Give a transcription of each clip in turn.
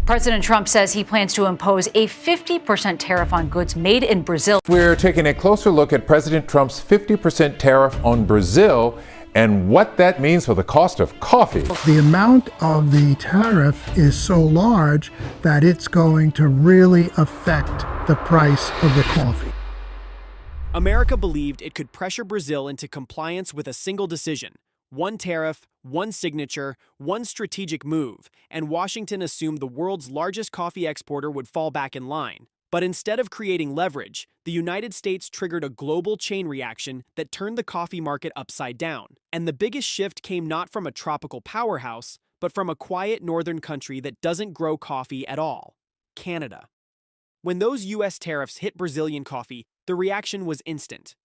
President Trump says he plans to impose a 50% tariff on goods made in Brazil. We're taking a closer look at President Trump's 50% tariff on Brazil and what that means for the cost of coffee. The amount of the tariff is so large that it's going to really affect the price of the coffee. America believed it could pressure Brazil into compliance with a single decision. One tariff, one signature, one strategic move, and Washington assumed the world's largest coffee exporter would fall back in line. But instead of creating leverage, the United States triggered a global chain reaction that turned the coffee market upside down. And the biggest shift came not from a tropical powerhouse, but from a quiet northern country that doesn't grow coffee at all: Canada. When those U.S. tariffs hit Brazilian coffee, the reaction was instant.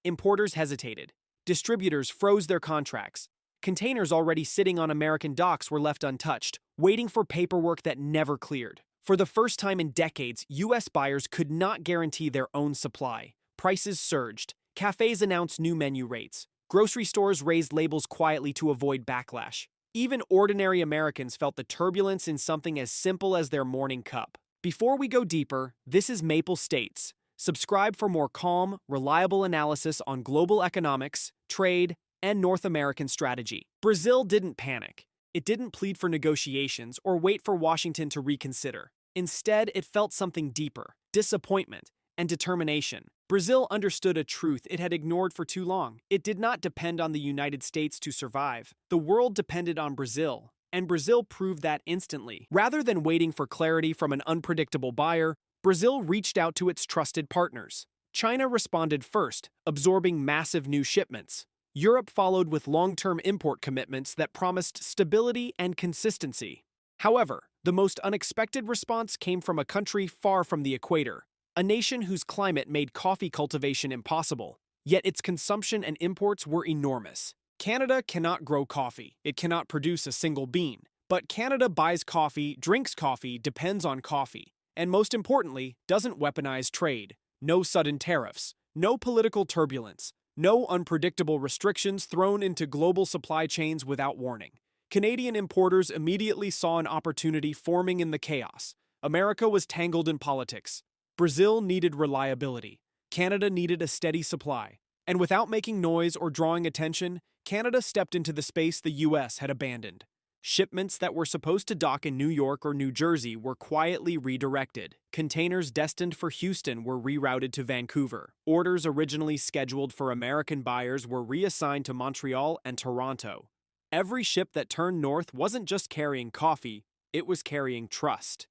Importers hesitated. Distributors froze their contracts. Containers already sitting on American docks were left untouched, waiting for paperwork that never cleared. For the first time in decades, U.S. buyers could not guarantee their own supply. Prices surged. Cafes announced new menu rates. Grocery stores raised labels quietly to avoid backlash. Even ordinary Americans felt the turbulence in something as simple as their morning cup. Before we go deeper, this is Maple States. Subscribe for more calm, reliable analysis on global economics, trade, and North American strategy. Brazil didn't panic. It didn't plead for negotiations or wait for Washington to reconsider. Instead, it felt something deeper: disappointment and determination. Brazil understood a truth it had ignored for too long. It did not depend on the United States to survive. The world depended on Brazil, and Brazil proved that instantly. Rather than waiting for clarity from an unpredictable buyer, Brazil reached out to its trusted partners. China responded first, absorbing massive new shipments. Europe followed with long-term import commitments that promised stability and consistency. However, the most unexpected response came from a country far from the equator, a nation whose climate made coffee cultivation impossible, yet its consumption and imports were enormous. Canada cannot grow coffee. It cannot produce a single bean. But Canada buys coffee, drinks coffee, depends on coffee, and most importantly, doesn't weaponize trade. No sudden tariffs, no political turbulence, no unpredictable restrictions thrown into global supply chains without warning. Canadian importers immediately saw an opportunity forming in the chaos. America was tangled in politics. Brazil needed reliability. Canada needed a steady supply. And without making noise or drawing attention, Canada stepped into the space the U.S. had abandoned. Shipments that were supposed to dock in New York or New Jersey were quietly redirected. Containers destined for Houston were rerouted to Vancouver. Orders originally scheduled for American buyers were reassigned to Montreal and Toronto. Every ship that turned north wasn't just carrying coffee, it was carrying trust.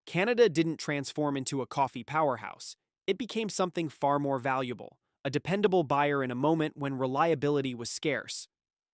Canada didn't transform into a coffee powerhouse. It became something far more valuable, a dependable buyer in a moment when reliability was scarce.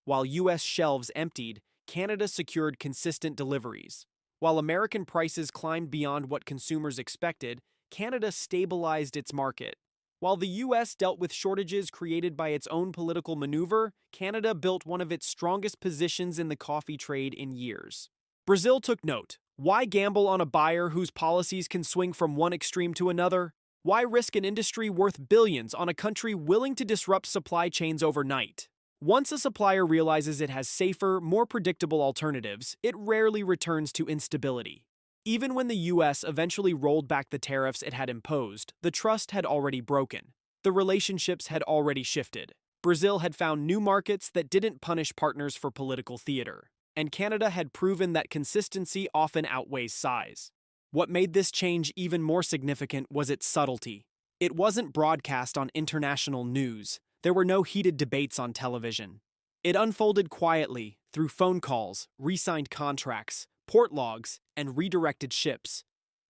While U.S. shelves emptied, Canada secured consistent deliveries. While American prices climbed beyond what consumers expected, Canada stabilized its market. While the U.S. dealt with shortages created by its own political maneuver, Canada built one of its strongest positions in the coffee trade in years. Brazil took note. Why gamble on a buyer whose policies can swing from one extreme to another? Why risk an industry worth billions on a country willing to disrupt supply chains overnight? Once a supplier realizes it has safer, more predictable alternatives, it rarely returns to instability. Even when the U.S. eventually rolled back the tariffs it had imposed, the trust had already broken. The relationships had already shifted. Brazil had found new markets that didn't punish partners for political theater. And Canada had proven that consistency often outweighs size. What made this change even more significant was its subtlety. It wasn't broadcast on international news. There were no heated debates on television. It unfolded quietly through phone calls, re-signed contracts, port logs, and redirected ships.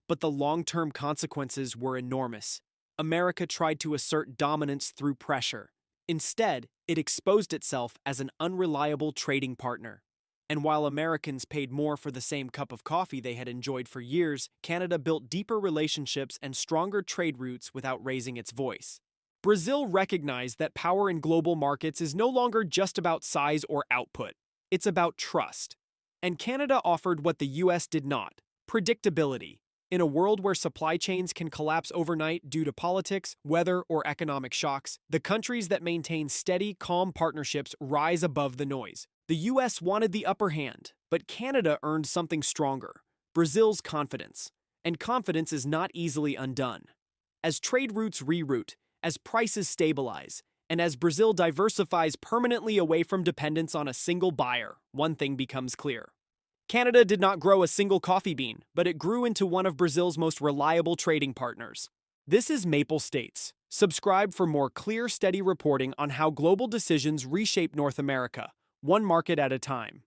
But the long-term consequences were enormous. America tried to assert dominance through pressure. Instead, it exposed itself as an unreliable trading partner. And while Americans paid more for the same cup of coffee they had enjoyed for years, Canada built deeper relationships and stronger trade routes without raising its voice. Brazil recognized that power in global markets is no longer just about size or output. It's about trust. And Canada offered what the U.S. did not: predictability. In a world where supply chains can collapse overnight due to politics, weather, or economic shocks, the countries that maintain steady, calm partnerships rise above the noise. The U.S. wanted the upper hand, but Canada earned something stronger: Brazil's confidence. And confidence is not easily undone. As trade routes reroute, as prices stabilize, and as Brazil diversifies permanently away from dependence on a single buyer, one thing becomes clear. Canada did not grow a single coffee bean, but it grew into one of Brazil's most reliable trading partners. This is Maple States. Subscribe for more clear, steady reporting on how global decisions reshape North America, one market at a time.